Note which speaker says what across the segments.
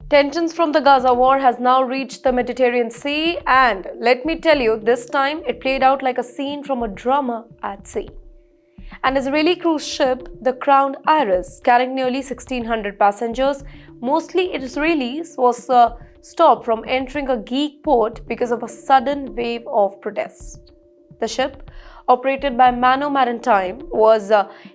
Speaker 1: Tensions from the Gaza war has now reached the Mediterranean Sea, and let me tell you, this time it played out like a scene from a drama at sea. An Israeli cruise ship, the Crown Iris, carrying nearly 1,600 passengers, mostly Israelis, was stopped from entering a Greek port because of a sudden wave of protest. The ship, operated by Mano Maritime, was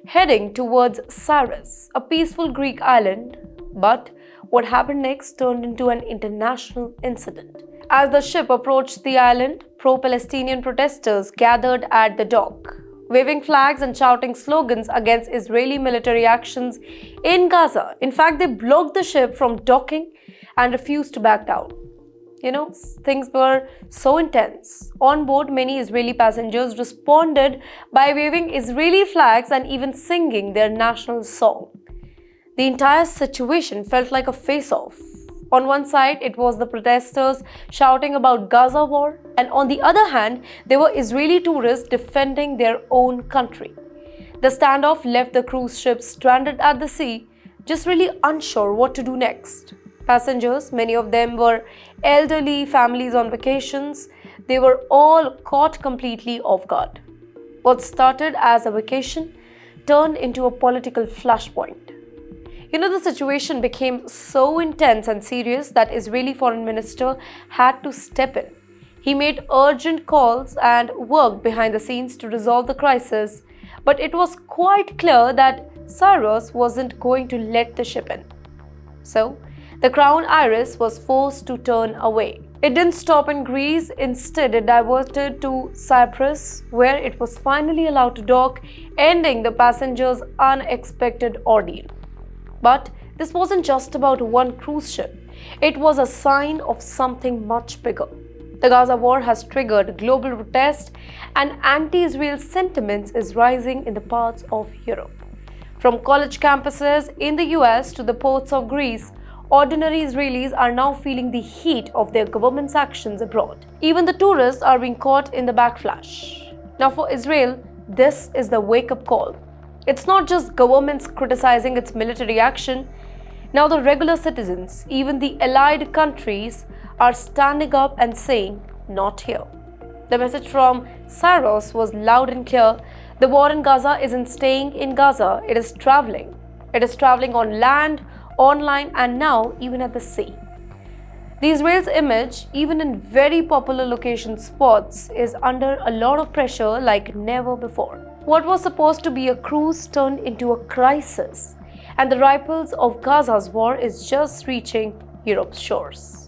Speaker 1: heading towards Syros, a peaceful Greek island, but what happened next turned into an international incident. As the ship approached the island, pro-Palestinian protesters gathered at the dock, waving flags and shouting slogans against Israeli military actions in Gaza. In fact, they blocked the ship from docking and refused to back down. Things were so intense. On board, many Israeli passengers responded by waving Israeli flags and even singing their national song. The entire situation felt like a face-off. On one side, it was the protesters shouting about Gaza war, and on the other hand, there were Israeli tourists defending their own country. The standoff left the cruise ship stranded at the sea, just really unsure what to do next. Passengers, many of them were elderly families on vacations, they were all caught completely off guard. What started as a vacation turned into a political flashpoint. The situation became so intense and serious that Israeli Foreign Minister had to step in. He made urgent calls and worked behind the scenes to resolve the crisis, but it was quite clear that Syros wasn't going to let the ship in. So, the Crown Iris was forced to turn away. It didn't stop in Greece, instead it diverted to Cyprus, where it was finally allowed to dock, ending the passengers' unexpected ordeal. But this wasn't just about one cruise ship. It was a sign of something much bigger. The Gaza war has triggered global protest, and anti-Israel sentiments is rising in the parts of Europe. From college campuses in the US to the ports of Greece, ordinary Israelis are now feeling the heat of their government's actions abroad. Even the tourists are being caught in the backflash. Now for Israel, this is the wake-up call. It's not just governments criticizing its military action. Now the regular citizens, even the allied countries, are standing up and saying, not here. The message from Syros was loud and clear. The war in Gaza isn't staying in Gaza, it is traveling. It is traveling on land, online, and now even at the sea. The Israel's image, even in very popular location spots, is under a lot of pressure like never before. What was supposed to be a cruise turned into a crisis, and the ripples of Gaza's war is just reaching Europe's shores.